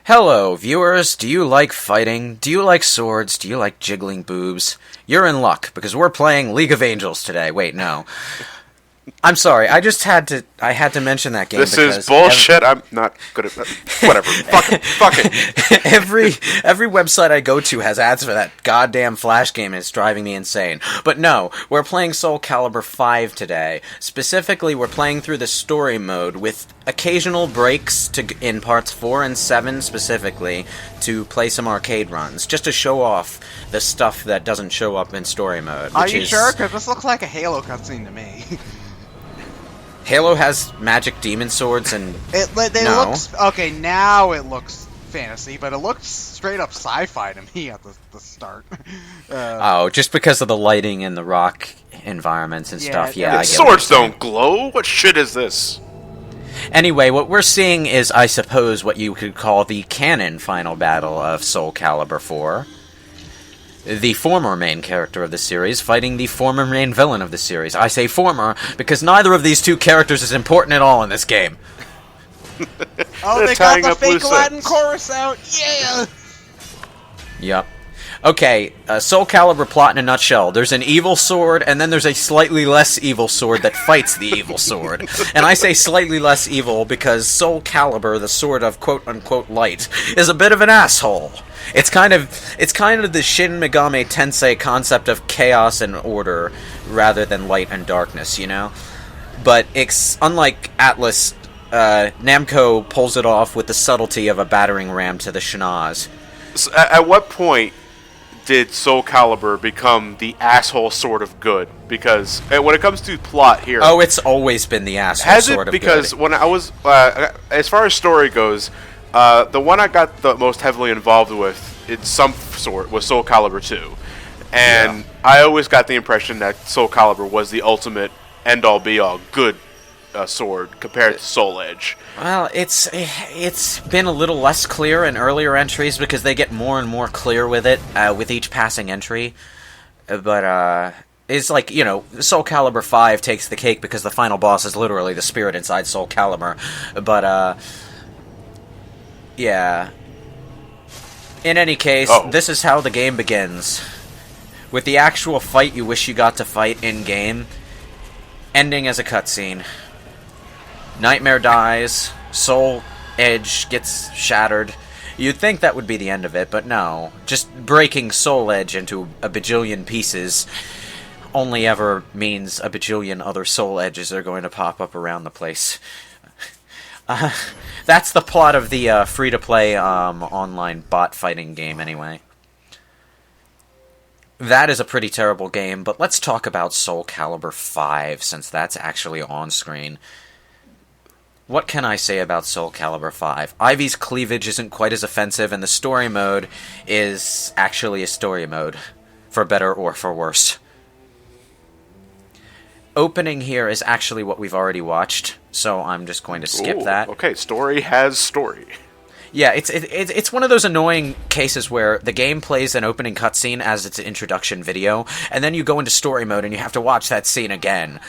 Hello, viewers. Do you like fighting? Do you like swords? Do you like jiggling boobs? You're in luck, because we're playing League of Angels today. Wait, no. I'm sorry, I had to mention that game. This is bullshit. I'm not good at that. Whatever. Fuck it. every website I go to has ads for that goddamn Flash game, and it's driving me insane. But no, we're playing Soul Calibur V today. Specifically, we're playing through the story mode with occasional breaks in parts 4 and 7 specifically to play some arcade runs, just to show off the stuff that doesn't show up in story mode. Are you sure? Because this looks like a Halo cutscene to me. Halo has magic demon swords and okay, now it looks fantasy, but it looks straight up sci-fi to me at the start. Just because of the lighting and the rock environments and stuff. Yeah, I get swords don't glow. What shit is this? Anyway, what we're seeing is, I suppose, what you could call the canon final battle of Soul Calibur 4. The former main character of the series fighting the former main villain of the series. I say former because neither of these two characters is important at all in this game. Oh, they got the fake Latin chorus out! Yeah! Yep. Okay, Soul Calibur plot in a nutshell. There's an evil sword, and then there's a slightly less evil sword that fights the evil sword. And I say slightly less evil because Soul Calibur, the sword of quote-unquote light, is a bit of an asshole. It's kind of the Shin Megami Tensei concept of chaos and order rather than light and darkness, you know? But it's unlike Atlas, Namco pulls it off with the subtlety of a battering ram to the schnoz. So at what point did Soul Calibur become the asshole sword of good? Because when it comes to plot here... Oh, it's always been the asshole sword of good. Because when I was... as far as story goes... the one I got the most heavily involved with, in some sort, was Soul Calibur 2. And I always got the impression that Soul Calibur was the ultimate end-all be-all good sword compared to Soul Edge. Well, it's been a little less clear in earlier entries because they get more and more clear with it with each passing entry. But it's like, you know, Soul Calibur 5 takes the cake because the final boss is literally the spirit inside Soul Calibur. But yeah. In any case, This is how the game begins. With the actual fight you wish you got to fight in-game, ending as a cutscene. Nightmare dies, Soul Edge gets shattered. You'd think that would be the end of it, but no. Just breaking Soul Edge into a bajillion pieces only ever means a bajillion other Soul Edges are going to pop up around the place. That's the plot of the free-to-play online bot fighting game, anyway. That is a pretty terrible game, but let's talk about Soul Calibur V, since that's actually on screen. What can I say about Soul Calibur V? Ivy's cleavage isn't quite as offensive, and the story mode is actually a story mode, for better or for worse. Opening here is actually what we've already watched, so I'm just going to skip that. Okay, story has story. Yeah, it's one of those annoying cases where the game plays an opening cutscene as its introduction video, and then you go into story mode and you have to watch that scene again.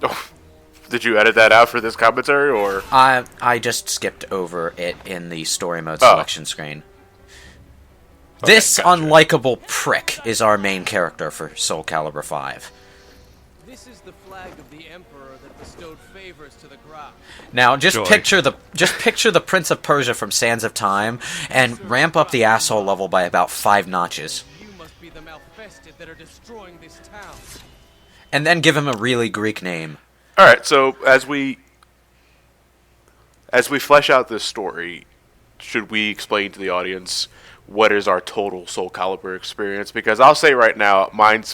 Oh, did you edit that out for this commentary, or...? I just skipped over it in the story mode selection screen. Okay, this unlikable prick is our main character for Soul Calibur V. This is the flag of the Emperor that bestowed favors to the crowd. Now, just picture the Prince of Persia from Sands of Time, and ramp up the asshole level by about 5 notches. You must be the Malfested that are destroying this town. And then give him a really Greek name. Alright, so as we flesh out this story, should we explain to the audience what is our total Soul Calibur experience? Because I'll say right now, mine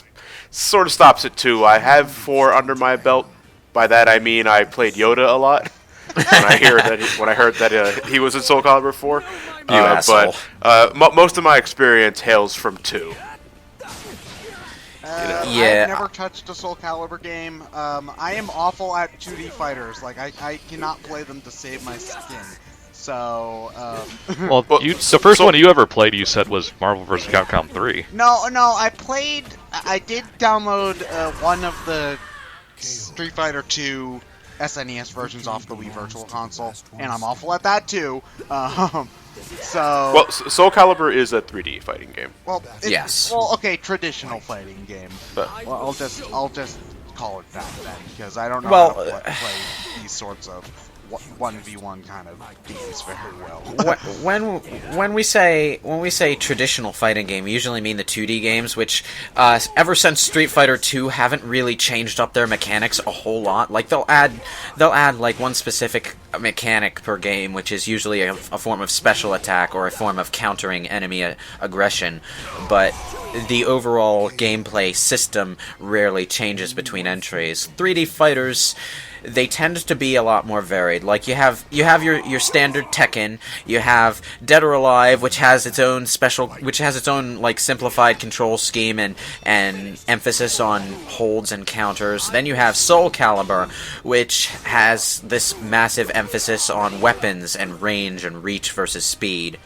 sort of stops at 2. I have 4 under my belt. By that I mean I played Yoda a lot. when I heard that he was in Soul Calibur 4. You asshole. But most of my experience hails from 2. Yeah. I've never touched a Soul Calibur game. I am awful at 2D fighters. Like, I cannot play them to save my skin. So, Well, the first one you ever played, you said, was Marvel vs. Capcom 3. No, I did download one of the Street Fighter 2 SNES versions off the Wii Virtual Console, and I'm awful at that too. So Well, Soul Calibur is a 3D fighting game. well, Yes. Well, okay, traditional fighting game. But- Well, I'll just call it that then, because I don't know Well, how to play these sorts of 1v1 kind of games very well. when we say traditional fighting game, we usually mean the 2D games, which ever since Street Fighter 2 haven't really changed up their mechanics a whole lot. Like they'll add like one specific mechanic per game, which is usually a form of special attack or a form of countering enemy aggression, but the overall gameplay system rarely changes between entries. 3D fighters, they tend to be a lot more varied. Like you have your standard Tekken, you have Dead or Alive, which has its own like simplified control scheme and emphasis on holds and counters. Then you have Soul Calibur, which has this massive emphasis on weapons and range and reach versus speed.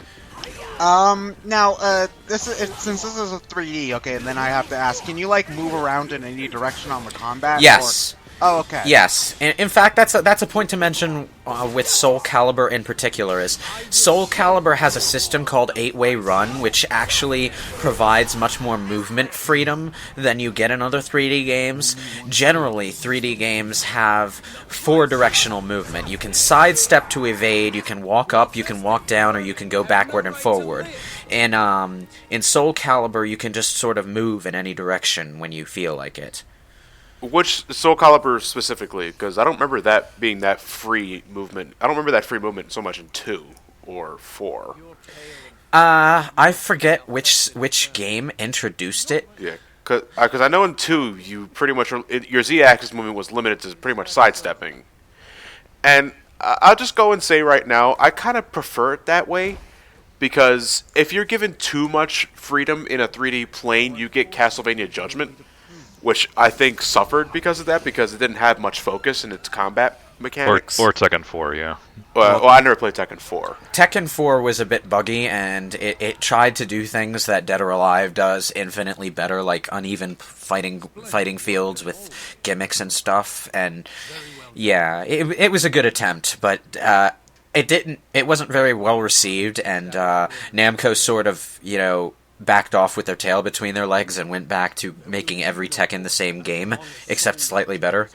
Now, since this is a 3D, okay, and then I have to ask, can you like move around in any direction on the combat? Yes. Oh, okay. Yes. In fact, that's a point to mention with Soul Calibur in particular. Is Soul Calibur has a system called 8-Way Run, which actually provides much more movement freedom than you get in other 3D games. Generally, 3D games have 4-directional movement. You can sidestep to evade, you can walk up, you can walk down, or you can go backward and forward. In Soul Calibur, you can just sort of move in any direction when you feel like it. Which Soul Calibur specifically? Because I don't remember that being that free movement. I don't remember that free movement so much in 2 or 4. I forget which game introduced it. Yeah, because I know in 2 you pretty much your Z-axis movement was limited to pretty much sidestepping, and I'll just go and say right now I kind of prefer it that way, because if you're given too much freedom in a 3D plane, you get Castlevania Judgment, which I think suffered because of that, because it didn't have much focus in its combat mechanics. Or Tekken 4, yeah. Well, I never played Tekken 4. Tekken 4 was a bit buggy, and it tried to do things that Dead or Alive does infinitely better, like uneven fighting fields with gimmicks and stuff. And yeah, it was a good attempt, but it wasn't very well received, and Namco sort of, backed off with their tail between their legs and went back to making every Tekken the same game, except slightly better.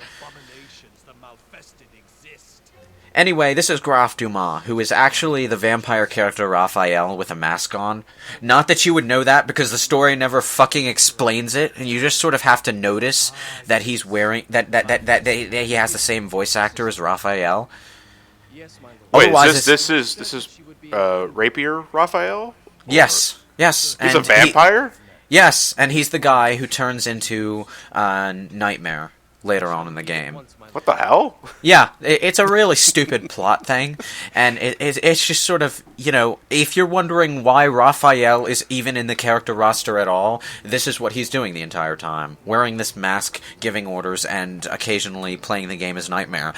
Anyway, this is Graf Dumas, who is actually the vampire character Raphael with a mask on. Not that you would know that, because the story never fucking explains it, and you just sort of have to notice that he's wearing that he has the same voice actor as Raphael. Wait, Otherwise, this is Rapier Raphael? Yes. He's a vampire? Yes, and he's the guy who turns into Nightmare later on in the game. What the hell? Yeah, it's a really stupid plot thing, and it's just sort of, if you're wondering why Raphael is even in the character roster at all, this is what he's doing the entire time. Wearing this mask, giving orders, and occasionally playing the game as Nightmare.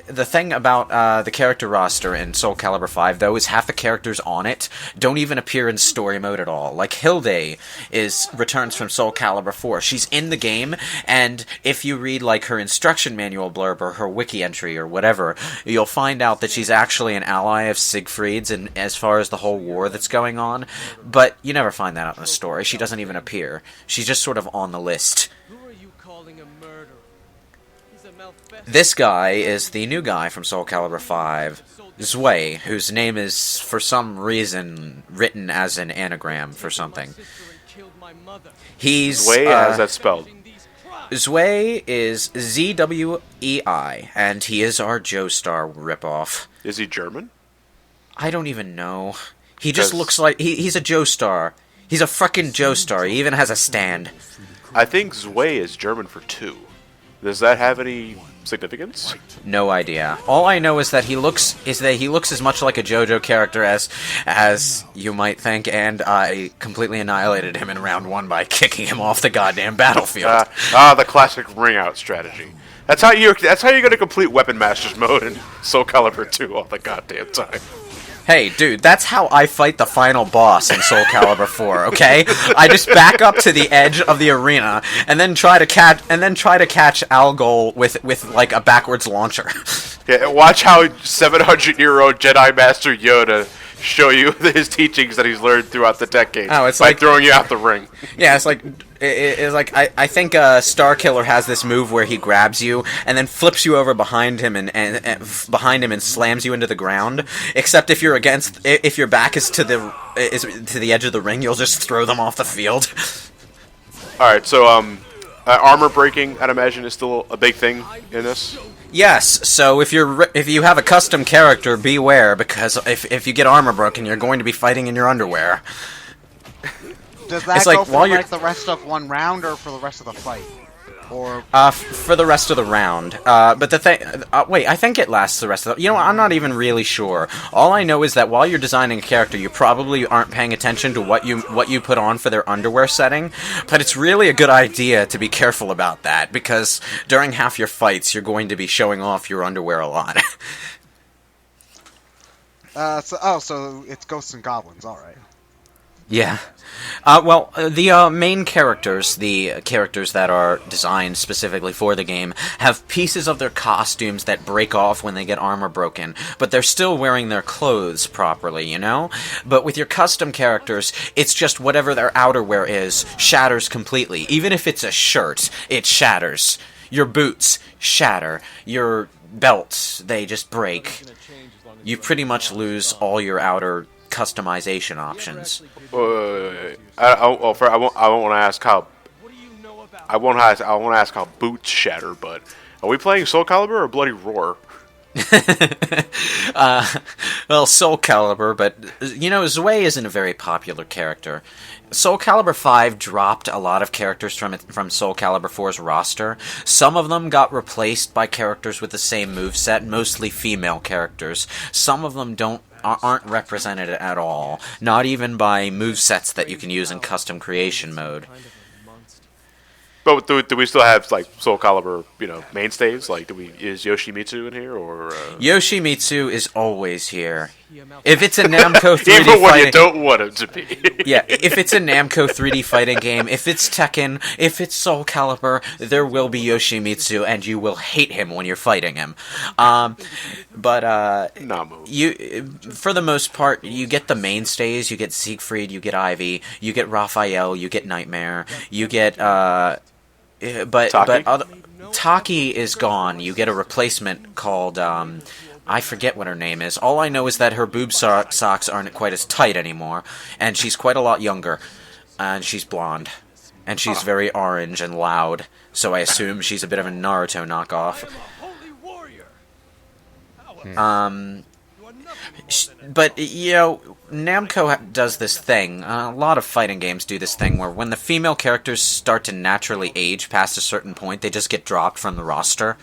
The thing about the character roster in Soul Calibur V, though, is half the characters on it don't even appear in story mode at all. Like, Hilde returns from Soul Calibur 4. She's in the game, and if you read, like, her instruction manual blurb or her wiki entry or whatever, you'll find out that she's actually an ally of Siegfried's and as far as the whole war that's going on. But you never find that out in the story. She doesn't even appear. She's just sort of on the list. This guy is the new guy from Soul Calibur V, Zwei, whose name is, for some reason, written as an anagram for something. He's... Zwei, how's that spelled? Zwei is Zwei, and he is our Joestar ripoff. Is he German? I don't even know. He just looks like... He's a Joestar. He's a frickin' Joestar. He even has a stand. I think Zwei is German for 2. Does that have any significance? No idea. All I know is that he looks as much like a JoJo character as you might think, and I completely annihilated him in round 1 by kicking him off the goddamn battlefield. The classic ring out strategy. That's how you're going to complete Weapon Masters mode in Soul Calibur 2 all the goddamn time. Hey, dude, that's how I fight the final boss in Soul Calibur 4, okay? I just back up to the edge of the arena and then try to catch Algol with like a backwards launcher. Yeah, watch how 700-year-old Jedi Master Yoda show you his teachings that he's learned throughout the decades. Oh, it's by like throwing you out the ring. Yeah, it's like I think Starkiller has this move where he grabs you and then flips you over behind him and slams you into the ground. Except if your back is to the edge of the ring, you'll just throw them off the field. All right, so armor breaking, I'd imagine, is still a big thing in this. Yes, so if you have a custom character, beware, because if you get armor broken, you're going to be fighting in your underwear. Does that go for like the rest of one round or for the rest of the fight? Or for the rest of the round. But the thing, wait, I think it lasts the rest of the. You know, I'm not even really sure. All I know is that while you're designing a character, you probably aren't paying attention to what you put on for their underwear setting. But it's really a good idea to be careful about that, because during half your fights, you're going to be showing off your underwear a lot. So it's Ghosts and Goblins, all right. Yeah. Well, the main characters, the characters that are designed specifically for the game, have pieces of their costumes that break off when they get armor broken, but they're still wearing their clothes properly, you know? But with your custom characters, it's just whatever their outerwear is shatters completely. Even if it's a shirt, it shatters. Your boots shatter. Your belts, they just break. You pretty much lose all your outer customization options. I won't want to ask how. I won't ask how boots shatter. But are we playing Soul Calibur or Bloody Roar? Well, Soul Calibur, but you know, Zwei isn't a very popular character. Soul Calibur 5 dropped a lot of characters from Soul Calibur 4's roster. Some of them got replaced by characters with the same moveset, mostly female characters. Some of them aren't represented at all, not even by movesets that you can use in custom creation mode. But do we still have like Soul Calibur, mainstays? Like, is Yoshimitsu in here or? Yoshimitsu is always here. If it's a Namco 3D even when fighting, you don't want him to be. Yeah, if it's a Namco 3D fighting game, if it's Tekken, if it's Soul Calibur, there will be Yoshimitsu, and you will hate him when you're fighting him. Namu. For the most part, you get the mainstays. You get Siegfried, you get Ivy, you get Raphael, you get Nightmare, you get Taki is gone. You get a replacement called I forget what her name is. All I know is that her boob socks aren't quite as tight anymore, and she's quite a lot younger, and she's blonde, and she's very orange and loud. So I assume she's a bit of a Naruto knockoff. But, you know, Namco does this thing, a lot of fighting games do this thing, where when the female characters start to naturally age past a certain point, they just get dropped from the roster.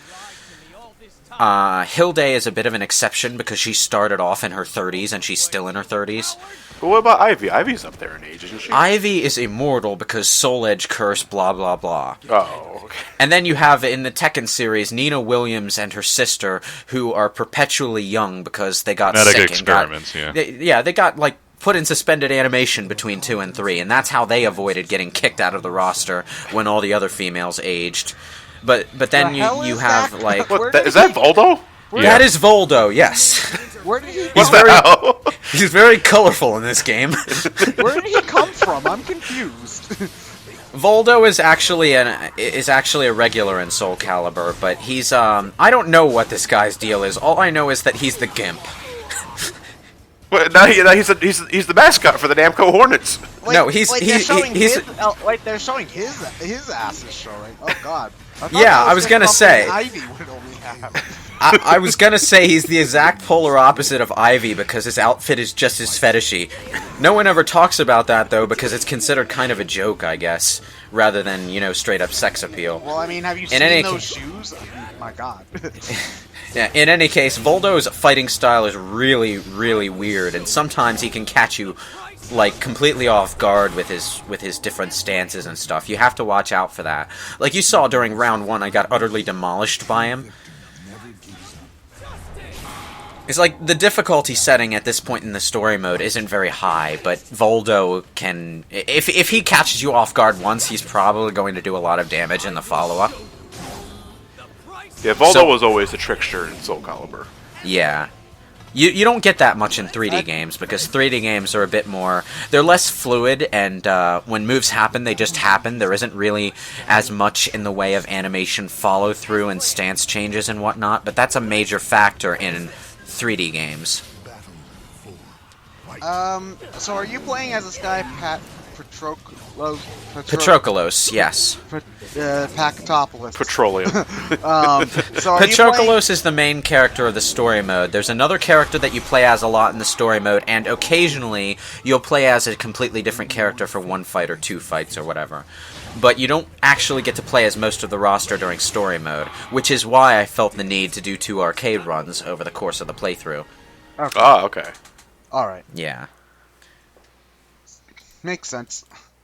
Hilde is a bit of an exception because she started off in her 30s and she's still in her 30s. But what about Ivy? Ivy's up there in age, isn't she? Ivy is immortal because Soul Edge curse, blah, blah, blah. Oh, okay. And then you have, in the Tekken series, Nina Williams and her sister, who are perpetually young because they got Genetic sick. Experiments, They got, like, put in suspended animation between 2 and 3, and that's how they avoided getting kicked out of the roster when all the other females aged. But then you have, that? like... Is that Voldo? That is Voldo, yes. Where did he What the hell? He's very colorful in this game. Where did he come from? I'm confused. Voldo is actually a regular in Soul Calibur, but he's I don't know what this guy's deal is. All I know is that he's the gimp. Well, now he's the mascot for the Namco Hornets. No, they're showing his ass is showing. Oh God. I was gonna say. Ivy would only have. I was gonna say he's the exact polar opposite of Ivy because his outfit is just as fetishy. No one ever talks about that though because it's considered kind of a joke, I guess, rather than straight up sex appeal. Well, I mean, have you seen those shoes? My God. Yeah, in any case, Voldo's fighting style is really, really weird, and sometimes he can catch you like completely off guard with his different stances and stuff. You have to watch out for that. Like you saw during round 1, I got utterly demolished by him. It's like the difficulty setting at this point in the story mode isn't very high, but Voldo can... If he catches you off guard once, he's probably going to do a lot of damage in the follow-up. Yeah, Voldo was always the trickster in Soul Calibur. Yeah. You don't get that much in 3D games, because 3D games are a bit more... They're less fluid, and when moves happen, they just happen. There isn't really as much in the way of animation follow-through and stance changes and whatnot, but that's a major factor in 3D games. So are you playing as this guy, Patroklos? Patroklos, yes. Pacatopoulos. Petroleum. So are you Patroklos is the main character of the story mode. There's another character that you play as a lot in the story mode, and occasionally you'll play as a completely different character for one fight or two fights or whatever. But you don't actually get to play as most of the roster during story mode, which is why I felt the need to do 2 arcade runs over the course of the playthrough. Okay. Ah, okay. Alright. Yeah. Makes sense.